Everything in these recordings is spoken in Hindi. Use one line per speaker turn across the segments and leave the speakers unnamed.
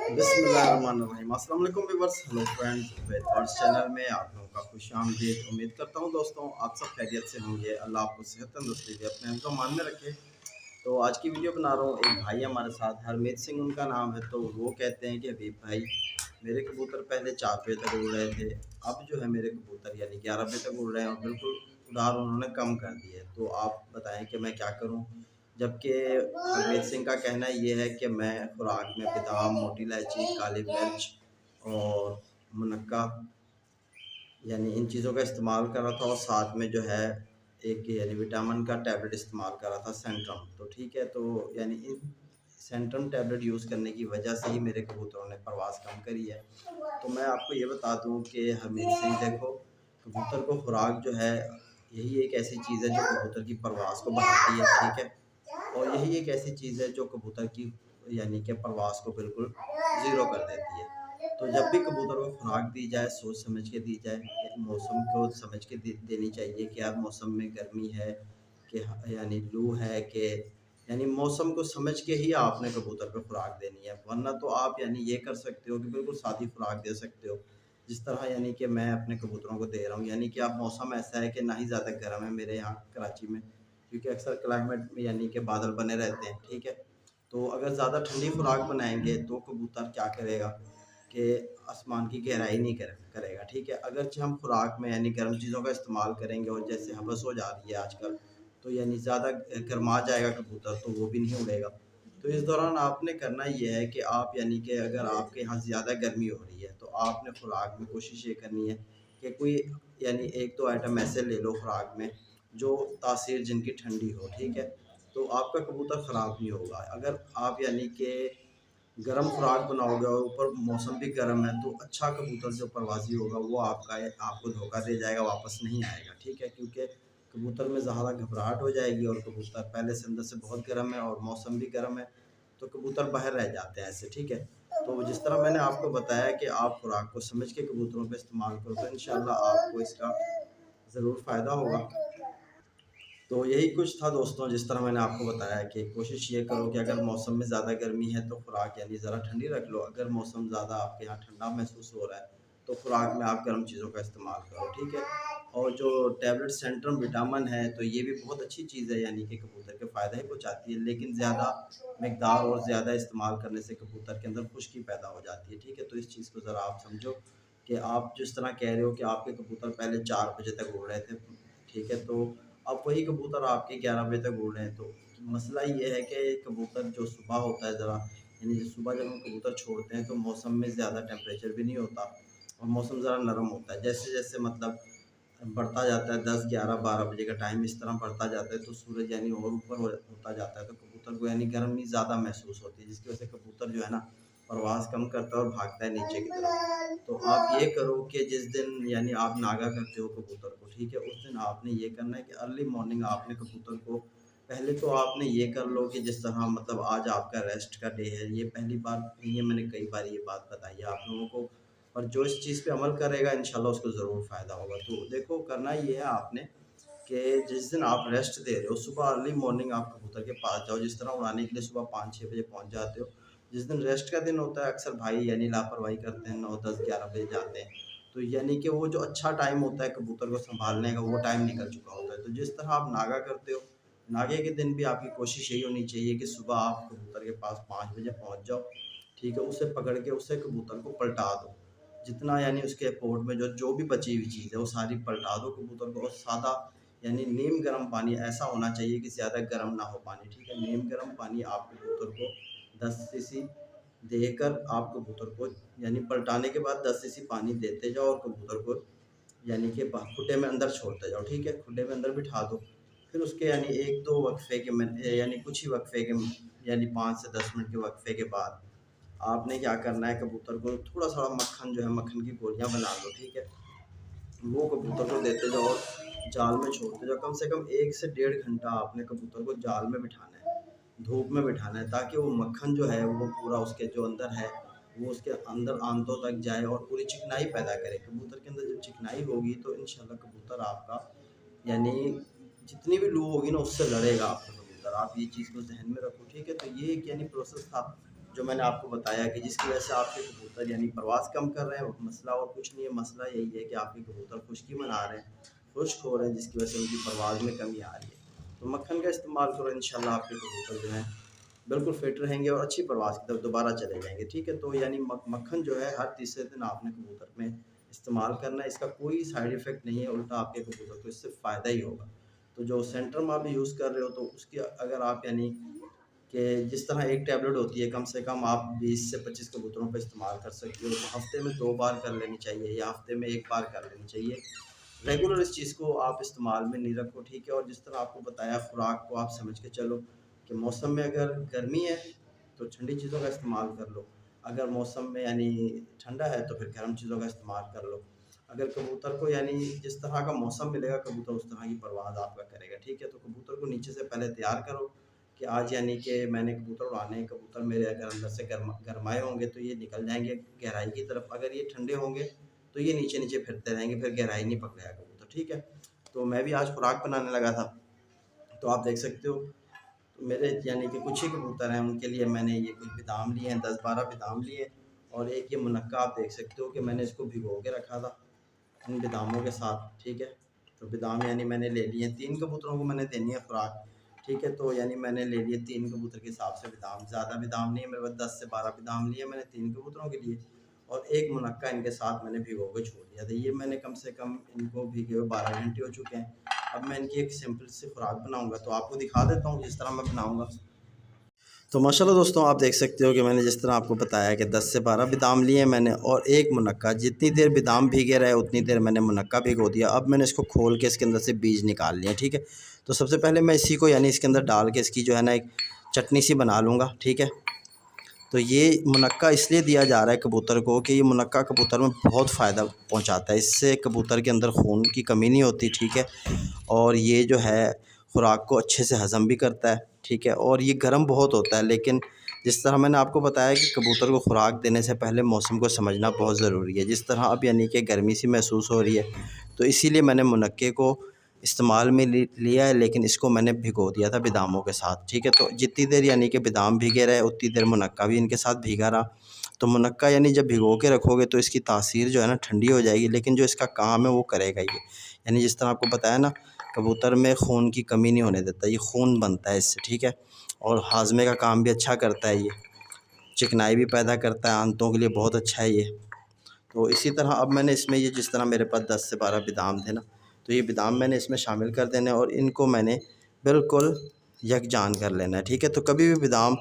बिस्मिल्लाहिर्रहमानिर्रहीम। अस्सलाम वालेकुम व्यूअर्स, हेलो फ्रेंड्स, वेद बर्ड्स चैनल में आप लोगों का खुशामदीद। उम्मीद करता हूँ दोस्तों आप सब खैरियत से होंगे। अल्लाह आपको सेहत तंदुरुस्ती दे, अपने को मान में रखे। तो आज की वीडियो बना रहा हूँ, एक भाई हमारे साथ, हरमीत सिंह उनका नाम है। तो वो कहते हैं कि हबीब भाई, मेरे कबूतर पहले 4 बजे तक उड़ रहे थे, अब जो है मेरे कबूतर यानी 11 बजे तक उड़ रहे हैं और बिल्कुल उड़ान उन्होंने कम कर दी है। तो आप बताएं कि मैं क्या करूं? जबकि हरमीत सिंह का कहना ये है कि मैं खुराक में बादाम, मोटी इलायची, काली मिर्च और मुनक्का यानी इन चीज़ों का इस्तेमाल कर रहा था, और साथ में जो है एक यानी विटामिन का टैबलेट इस्तेमाल कर रहा था, सेंट्रम। तो ठीक है, तो यानी इन सेंट्रम टैबलेट यूज़ करने की वजह से ही मेरे कबूतरों ने परवाज़ कम करी है। तो मैं आपको ये बता दूं कि हरमीत सिंह, देखो, कबूतर को खुराक जो है यही एक ऐसी चीज़ है जो कबूतर की परवाज़ को बढ़ाती है, ठीक है। और यही एक ऐसी चीज़ है जो कबूतर की यानी कि परवाज़ को बिल्कुल ज़ीरो कर देती है। तो जब भी कबूतर को खुराक दी जाए, सोच समझ के दी जाए, कि मौसम को समझ के देनी चाहिए कि यार मौसम में गर्मी है कि यानी लू है, कि यानी मौसम को समझ के ही आपने कबूतर को खुराक देनी है। वरना तो आप यानी ये कर सकते हो कि बिल्कुल सादी खुराक दे सकते हो, जिस तरह यानी कि मैं अपने कबूतरों को दे रहा हूँ। यानी कि अब मौसम ऐसा है कि ना ही ज़्यादा गर्म है मेरे यहाँ कराची में, क्योंकि अक्सर क्लाइमेट में यानी कि बादल बने रहते हैं, ठीक है। तो अगर ज़्यादा ठंडी खुराक बनाएंगे तो कबूतर क्या करेगा कि आसमान की गहराई नहीं करेगा, ठीक है। अगरचे हम खुराक में यानी गर्म चीज़ों का इस्तेमाल करेंगे, और जैसे हवस हो जा रही है आजकल, तो यानी ज़्यादा गर्मा जाएगा कबूतर, तो वो भी नहीं उड़ेगा। तो इस दौरान आपने करना ये है कि आप यानी कि अगर आपके यहाँ ज़्यादा गर्मी हो रही है तो आपने खुराक में कोशिश ये करनी है कि कोई यानी 1-2 आइटम ऐसे ले लो खुराक में जो तासीर जिनकी ठंडी हो, ठीक है। तो आपका कबूतर ख़राब नहीं होगा। अगर आप यानी कि गरम खुराक बनाओगे और ऊपर मौसम भी गर्म है, तो अच्छा कबूतर जो परवाज़ी होगा वो आपको धोखा दे जाएगा, वापस नहीं आएगा, ठीक है। क्योंकि कबूतर में ज़्यादा घबराहट हो जाएगी, और कबूतर पहले से अंदर से बहुत गर्म है और मौसम भी गर्म है, तो कबूतर बाहर रह जाते हैं ऐसे, ठीक है। तो जिस तरह मैंने आपको बताया कि आप खुराक को समझ के कबूतरों पे इस्तेमाल करो, तो इंशाल्लाह आपको इसका ज़रूर फ़ायदा होगा। तो यही कुछ था दोस्तों, जिस तरह मैंने आपको बताया कि कोशिश ये करो कि अगर मौसम में ज़्यादा गर्मी है तो खुराक यानी ज़रा ठंडी रख लो। अगर मौसम ज़्यादा आपके यहाँ ठंडा महसूस हो रहा है तो खुराक में आप गर्म चीज़ों का इस्तेमाल करो, ठीक है। और जो टैबलेट सेंट्रम विटामिन है, तो ये भी बहुत अच्छी चीज़ है, यानी कि कबूतर के फ़ायदा ही पहुँचाती है, लेकिन ज़्यादा मकदार और ज़्यादा इस्तेमाल करने से कबूतर के अंदर खुश्की पैदा हो जाती है, ठीक है। तो इस चीज़ को ज़रा आप समझो कि आप जिस तरह कह रहे हो कि आपके कबूतर पहले 4 बजे तक उड़ रहे थे, ठीक है। तो अब वही कबूतर आपके 11 बजे तक उड़ रहे हैं। तो मसला ये है कि कबूतर जो सुबह होता है ज़रा, यानी सुबह जब हम कबूतर छोड़ते हैं तो मौसम में ज़्यादा टेम्परेचर भी नहीं होता, और मौसम ज़रा नरम होता है। जैसे जैसे मतलब बढ़ता जाता है 10, 11, 12 बजे का टाइम इस तरह बढ़ता जाता है, तो सूरज यानी और ऊपर होता जाता है, तो कबूतर को यानी गर्मी ज़्यादा महसूस होती है, जिसकी वजह से कबूतर जो है ना प्रवास कम करता है और भागता है नीचे की तरफ। तो आप ये करो कि जिस दिन यानी आप नागा करते हो कबूतर को, ठीक है, उस दिन आपने ये करना है कि अर्ली मॉर्निंग आपने कबूतर को, पहले तो आपने ये कर लो कि जिस तरह मतलब आज आपका रेस्ट का डे है, ये पहली बार नहीं है, मैंने कई बार ये बात बताई है आप लोगों को, और जो इस चीज़ पे अमल करेगा इंशाल्लाह उसको ज़रूर फ़ायदा होगा। तो देखो, करना ये है आपने कि जिस दिन आप रेस्ट दे रहे हो, सुबह अर्ली मॉर्निंग आप कबूतर के पास जाओ, जिस तरह उड़ाने के लिए सुबह 5-6 बजे पहुँच जाते हो। जिस दिन रेस्ट का दिन होता है, अक्सर भाई यानी लापरवाही करते हैं, 9, 10, 11 बजे जाते हैं। तो यानी कि वो जो अच्छा टाइम होता है कबूतर को सँभालने का, वो टाइम निकल चुका होता है। तो जिस तरह आप नागा करते हो, नागे के दिन भी आपकी कोशिश यही होनी चाहिए कि सुबह आप कबूतर के पास 5 बजे पहुँच जाओ, ठीक है। उसे पकड़ के उससे कबूतर को पलटा दो। जितना यानी उसके पोर्ट में जो जो भी बची हुई चीज़ है वो सारी पलटा दो कबूतर को, और सादा यानी नीम गर्म पानी ऐसा होना चाहिए कि ज़्यादा गर्म ना हो पानी, ठीक है। नीम गर्म पानी आप कबूतर को 10 सीसी देकर आप कबूतर को यानी पलटाने के बाद 10 सीसी पानी देते जाओ, और कबूतर को यानी कि खुड्डे में अंदर छोड़ते जाओ, ठीक है। खुड्डे में अंदर बिठा दो। फिर उसके यानी 1-2 वक्फे के यानी कुछ ही वक्फे के यानी 5 से 10 मिनट के वक्फे के बाद आपने क्या करना है, कबूतर को थोड़ा-सा मक्खन जो है, मक्खन की गोलियाँ बना लो, ठीक है। वो कबूतर को देते जाओ और जाल में छोड़ते जाओ। कम से कम 1 से डेढ़ घंटा आपने कबूतर को जाल में बिठाना है, धूप में बिठाना है, ताकि वो मक्खन जो है वो पूरा उसके जो अंदर है, वो उसके अंदर आंतों तक जाए और पूरी चिकनाई पैदा करे। कबूतर के अंदर जब चिकनाई होगी तो इंशाल्लाह कबूतर आपका यानी जितनी भी लू होगी ना उससे लड़ेगा आपका कबूतर। आप ये चीज़ को ज़हन में रखो, ठीक है। तो ये एक यानी प्रोसेस था जो मैंने आपको बताया कि जिसकी वजह से आपके कबूतर यानी परवाज़ कम कर रहे हैं। मसला और कुछ नहीं है, मसला यही है कि आपके कबूतर खुश्की मना रहे हैं, खुश्क हो रहे हैं, जिसकी वजह से उनकी परवाज़ में कमी आ रही है। तो मक्खन का इस्तेमाल करो, इंशाल्लाह आपके कबूतर जो हैं बिल्कुल फिट रहेंगे और अच्छी परवाज़ की तरफ दोबारा चले जाएंगे। ठीक है, तो यानी मक्खन जो है हर तीसरे दिन आपने कबूतर में इस्तेमाल करना है। इसका कोई साइड इफ़ेक्ट नहीं है, उल्टा आपके कबूतर को इससे फ़ायदा ही होगा। तो जो सेंट्रम आप यूज़ कर रहे हो, तो उसकी अगर आप यानी कि जिस तरह एक टैबलेट होती है, कम से कम आप 20 से 25 कबूतरों का इस्तेमाल कर सकते हो, तो हफ्ते में 2 बार कर लेनी चाहिए या हफ्ते में 1 बार कर लेनी चाहिए। रेगुलर इस चीज़ को आप इस्तेमाल में नहीं रखो। ठीक है, और जिस तरह आपको बताया खुराक को आप समझ के चलो कि मौसम में अगर गर्मी है तो ठंडी चीज़ों का इस्तेमाल कर लो, अगर मौसम में यानी ठंडा है तो फिर गर्म चीज़ों का इस्तेमाल कर लो। अगर कबूतर को यानी जिस तरह का मौसम मिलेगा, कबूतर उस तरह की परवाज़ आपका करेगा। ठीक है, तो कबूतर को नीचे से पहले तैयार करो कि आज यानी कि मैंने कबूतर उड़ाने हैं, कबूतर मेरे अगर अंदर से गरमाए होंगे तो ये निकल जाएंगे गहराई की तरफ, अगर ये ठंडे होंगे तो ये नीचे नीचे फिरते रहेंगे, फिर गहराई नहीं पकड़ेगा कबूतर। ठीक है, तो मैं भी आज खुराक बनाने लगा था, तो आप देख सकते हो तो मेरे यानी कि कुछ ही कबूतर हैं, उनके लिए मैंने ये कुछ बादाम लिए हैं, 10-12 बादाम लिए, और एक ये मुनक्का आप देख सकते हो कि मैंने इसको भिगो के रखा था इन बादामों के साथ। ठीक है, तो बादाम यानी मैंने ले लिए, 3 कबूतरों को मैंने देनी है खुराक। ठीक है, तो यानी मैंने ले लिए 3 कबूतर के हिसाब से बादाम, ज़्यादा बादाम नहीं है मेरे पास, 10 से 12 बादाम लिए मैंने 3 कबूतरों के लिए, और एक मुनक्का इनके साथ मैंने भिगो के छोड़ दिया था। ये मैंने कम से कम इनको भीगे हुए 12 घंटे हो चुके हैं। अब मैं इनकी एक सिंपल सी खुराक बनाऊंगा, तो आपको दिखा देता हूँ जिस तरह मैं बनाऊंगा। तो माशाल्लाह दोस्तों, आप देख सकते हो कि मैंने जिस तरह आपको बताया कि 10 से 12 बादाम लिए मैंने और एक मुनक्का, जितनी देर बादाम भीगे रहे उतनी देर मैंने मुनक्का भिगो दिया। अब मैंने इसको खोल के इसके अंदर से बीज निकाल लिया। ठीक है, तो सबसे पहले मैं इसी को यानी इसके अंदर डाल के इसकी जो है ना एक चटनी सी बना लूँगा। ठीक है, तो ये मुनक्का इसलिए दिया जा रहा है कबूतर को कि ये मुनक्का कबूतर में बहुत फ़ायदा पहुंचाता है, इससे कबूतर के अंदर खून की कमी नहीं होती। ठीक है, और ये जो है खुराक को अच्छे से हज़म भी करता है। ठीक है, और ये गर्म बहुत होता है, लेकिन जिस तरह मैंने आपको बताया कि कबूतर को खुराक देने से पहले मौसम को समझना बहुत ज़रूरी है। जिस तरह अब यानी कि गर्मी सी महसूस हो रही है, तो इसीलिए मैंने मुनक्के को इस्तेमाल में लिया है, लेकिन इसको मैंने भिगो दिया था बादामों के साथ। ठीक है, तो जितनी देर यानी कि बादाम भीगे रहे उतनी देर मुनक्का भी इनके साथ भीगा रहा। तो मुनक्का यानी जब भिगो के रखोगे तो इसकी तासीर जो है ना ठंडी हो जाएगी, लेकिन जो इसका काम है वो करेगा ये। यानी जिस तरह आपको बताया ना, कबूतर में खून की कमी नहीं होने देता, ये खून बनता है इससे। ठीक है, और हाजमे का काम भी अच्छा करता है, ये चिकनाई भी पैदा करता है, आंतों के लिए बहुत अच्छा है ये। तो इसी तरह अब मैंने इसमें ये जिस तरह मेरे पास 10 से 12 बादाम थे ना, तो ये बादाम मैंने इसमें शामिल कर देने और इनको मैंने बिल्कुल यकजान कर लेना है। ठीक है, तो कभी भी बादाम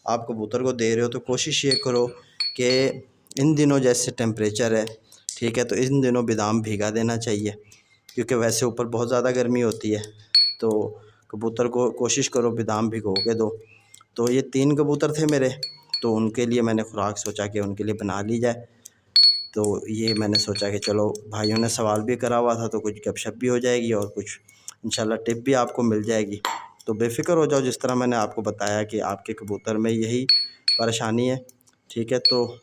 आप कबूतर को दे रहे हो तो कोशिश ये करो कि इन दिनों जैसे टेम्परेचर है, ठीक है, तो इन दिनों बादाम भीगा देना चाहिए, क्योंकि वैसे ऊपर बहुत ज़्यादा गर्मी होती है। तो कबूतर को कोशिश करो बादाम भिगो के दो। तो ये 3 कबूतर थे मेरे, तो उनके लिए मैंने खुराक सोचा कि उनके लिए बना ली जाए। तो ये मैंने सोचा कि चलो, भाइयों ने सवाल भी करा हुआ था तो कुछ गपशप भी हो जाएगी और कुछ इंशाल्लाह टिप भी आपको मिल जाएगी। तो बेफ़िक्र हो जाओ, जिस तरह मैंने आपको बताया कि आपके कबूतर में यही परेशानी है। ठीक है, तो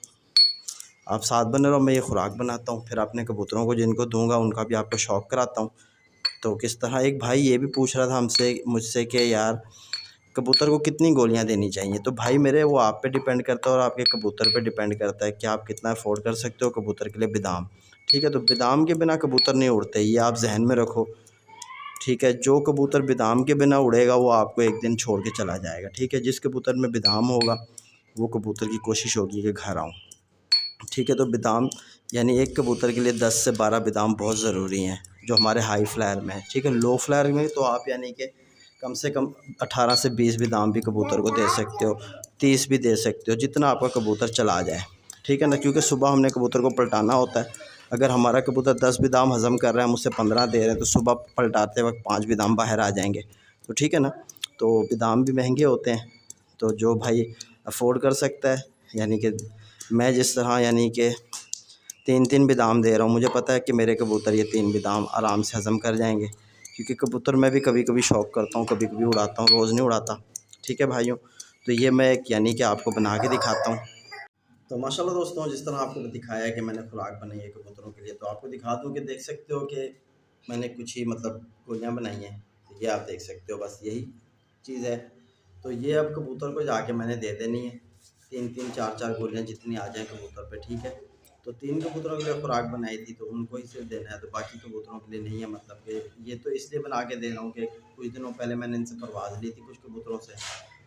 आप साथ बने रहो, मैं ये खुराक बनाता हूँ, फिर अपने कबूतरों को जिनको दूँगा उनका भी आपको शौक़ कराता हूँ। तो किस तरह एक भाई ये भी पूछ रहा था मुझसे कि यार कबूतर को कितनी गोलियां देनी चाहिए। तो भाई मेरे, वो आप पे डिपेंड करता है और आपके कबूतर पे डिपेंड करता है कि आप कितना अफोर्ड कर सकते हो कबूतर के लिए बादाम। ठीक है, तो बादाम के बिना कबूतर नहीं उड़ते, ये आप जहन में रखो। ठीक है, जो कबूतर बादाम के बिना उड़ेगा वो आपको एक दिन छोड़ के चला जाएगा। ठीक है, जिस कबूतर में बादाम होगा वो कबूतर की कोशिश होगी कि घर आऊँ। ठीक है, तो बादाम यानी एक कबूतर के लिए 10 से 12 बादाम बहुत ज़रूरी हैं, जो हमारे हाई फ्लायर में है। ठीक है, लो फ्लायर में तो आप यानी कि कम से कम 18 से 20 बादाम भी कबूतर को दे सकते हो, 30 भी दे सकते हो, जितना आपका कबूतर चला जाए। ठीक है ना, क्योंकि सुबह हमने कबूतर को पलटाना होता है। अगर हमारा कबूतर 10 बादाम हज़म कर रहा है, हम उससे 15 दे रहे हैं, तो सुबह पलटाते वक्त 5 बादाम बाहर आ जाएंगे। तो ठीक है ना, तो बादाम भी महंगे होते हैं, तो जो भाई अफोर्ड कर सकता है, यानी कि मैं जिस तरह यानी कि 3-3 बादाम दे रहा हूँ, मुझे पता है कि मेरे कबूतर ये 3 बादाम आराम से हज़म कर जाएंगे, क्योंकि कबूतर मैं भी कभी कभी शौक़ करता हूँ, कभी कभी उड़ाता हूँ, रोज़ नहीं उड़ाता। ठीक है भाइयों, तो ये मैं एक यानी कि आपको बना के दिखाता हूँ। तो माशाल्लाह दोस्तों, जिस तरह आपको दिखाया है कि मैंने खुराक बनाई है कबूतरों के लिए, तो आपको दिखा दूँ कि देख सकते हो कि मैंने कुछ ही मतलब गोलियाँ बनाई हैं। तो ये आप देख सकते हो, बस यही चीज़ है। तो ये अब कबूतर को जाके मैंने दे देनी है। 3-3 4-4 गोलियाँ जितनी आ जाएँ कबूतर पे, ठीक है। तो 3 कबूतरों के लिए खुराक बनाई थी, तो उनको ही सिर्फ देना है, तो बाकी कबूतरों के लिए नहीं है। मतलब कि ये तो इसलिए बना के दे रहा हूँ कि कुछ दिनों पहले मैंने इनसे परवाज़ ली थी कुछ कबूतरों से,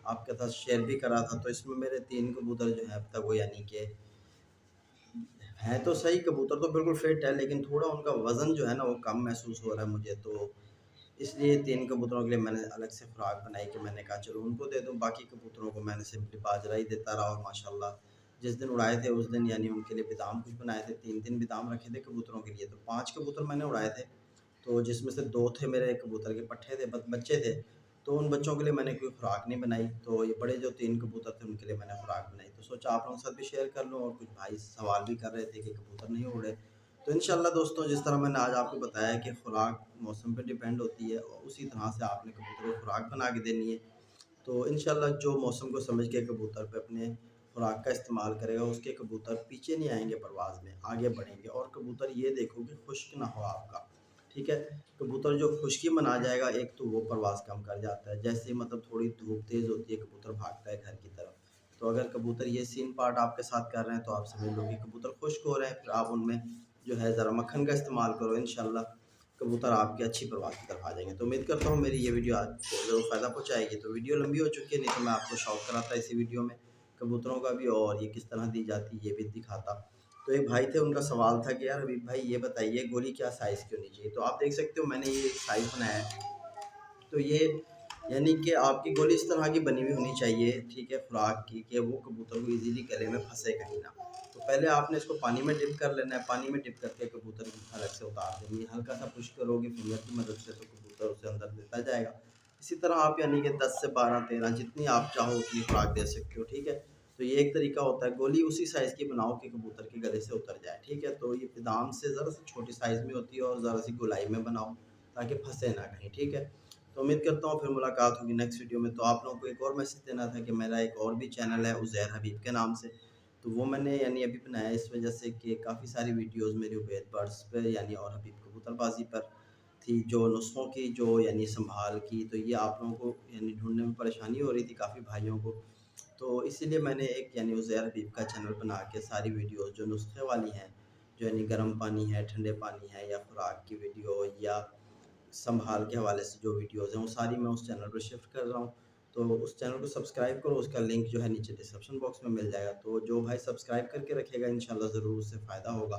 आपके साथ शेयर भी करा था। तो इसमें मेरे 3 कबूतर जो हैं अब तक वो यानी कि हैं तो सही, कबूतर तो बिल्कुल फिट है, लेकिन थोड़ा उनका वज़न जो है ना वो कम महसूस हो रहा है मुझे। तो इसलिए 3 कबूतरों के लिए मैंने अलग से खुराक बनाई कि मैंने कहा चलो उनको दे दूँ, बाकी कबूतरों को मैंने सिंपली बाजरा ही देता रहा। और माशाल्लाह जिस दिन उड़ाए थे उस दिन यानी उनके लिए बादाम कुछ बनाए थे, 3-3 बादाम रखे थे कबूतरों के लिए। तो 5 कबूतर मैंने उड़ाए थे, तो जिसमें से 2 थे मेरे कबूतर के पट्ठे थे, बच्चे थे। तो उन बच्चों के लिए मैंने कोई खुराक नहीं बनाई, तो ये बड़े जो 3 कबूतर थे उनके लिए मैंने खुराक बनाई। तो सोचा आप लोगों के साथ भी शेयर कर लूँ, और कुछ भाई सवाल भी कर रहे थे कि कबूतर नहीं उड़े। तो इंशाल्लाह दोस्तों, जिस तरह मैंने आज आपको बताया कि खुराक मौसम पे डिपेंड होती है, और उसी तरह से आपने कबूतर को खुराक बना के देनी है। तो इंशाल्लाह जो मौसम को समझ के कबूतर पे अपने खुराक का इस्तेमाल करेगा, उसके कबूतर पीछे नहीं आएँगे परवाज़ में, आगे बढ़ेंगे। और कबूतर ये देखो कि खुश्क ना हो आपका, ठीक है? कबूतर जो खुश्की मना जाएगा, एक तो वो परवाज़ कम कर जाता है। जैसे ही मतलब थोड़ी धूप तेज़ होती है, कबूतर भागता है घर की तरफ। तो अगर कबूतर ये सीन पार्ट आपके साथ कर रहे हैं, तो आप समझ लो कि कबूतर खुश्क हो रहे हैं, फिर आप उनमें जो है ज़रा मक्खन का इस्तेमाल करो, इंशाल्लाह कबूतर आपकी अच्छी परवाज़ की तरफ आ जाएँगे। तो उम्मीद करता हूँ मेरी ये वीडियो आपको ज़रूर फ़ायदा पहुँचाएगी। तो वीडियो लंबी हो चुकी है, नहीं तो मैं आपको शौक कराता इसी वीडियो में कबूतरों का भी, और ये किस तरह दी जाती है ये भी दिखाता। तो एक भाई थे, उनका सवाल था कि यार हबीब भाई ये बताइए गोली क्या साइज़ की होनी चाहिए? तो आप देख सकते हो मैंने ये साइज़ बनाया है। तो ये यानी कि आपकी गोली इस तरह की बनी हुई होनी चाहिए, ठीक है, खुराक की, कि वो कबूतर को ईज़िली गले में फँसे कहीं ना। तो पहले आपने इसको पानी में डिप कर लेना है, पानी में डिप करके कबूतर की अलग से उतार देनी है। हल्का सा पुश करोगे फिंगर की मदद से, तो कबूतर उसे अंदर देता जाएगा। इसी तरह आप यानी कि 10 से 12-13 जितनी आप चाहो उतनी खुराक दे सकते हो, ठीक है। तो ये एक तरीका होता है, गोली उसी साइज़ की बनाओ कि कबूतर के गले से उतर जाए, ठीक है। तो ये बादाम से ज़रा सी छोटी साइज़ में होती है, और ज़रा सी गोलाई में बनाओ ताकि फंसे ना कहीं, ठीक है। तो उम्मीद करता हूँ फिर मुलाकात होगी नेक्स्ट वीडियो में। तो आप लोगों को एक और मैसेज देना था कि मेरा एक और भी चैनल है उज़ैर हबीब के नाम से। तो वो मैंने यानी अभी बनाया इस वजह से कि काफ़ी सारी वीडियोस मेरी उबैद बर्ड्स पे यानी और हबीब कबूतरबाजी पर थी, जो नुस्ख़ों की, जो यानी संभाल की। तो ये आप लोगों को यानी ढूँढने में परेशानी हो रही थी काफ़ी भाइयों को। तो इसीलिए मैंने एक यानी उज़ैर हबीब का चैनल बना के सारी वीडियोस जो नुस्खे वाली हैं, जो यानी गर्म पानी है, ठंडे पानी है, या खुराक की वीडियो, या संभाल के हवाले से जो वीडियोज़ हैं वो सारी मैं उस चैनल पर शिफ्ट कर रहा हूँ। तो उस चैनल को सब्सक्राइब करो, उसका लिंक जो है नीचे डिस्क्रिप्शन बॉक्स में मिल जाएगा। तो जो भाई सब्सक्राइब करके रखेगा इंशाल्लाह ज़रूर उससे फ़ायदा होगा।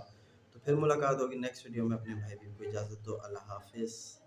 तो फिर मुलाकात होगी नेक्स्ट वीडियो में। अपने भाई भी को इजाज़त दो। अल्लाह हाफ़िज़।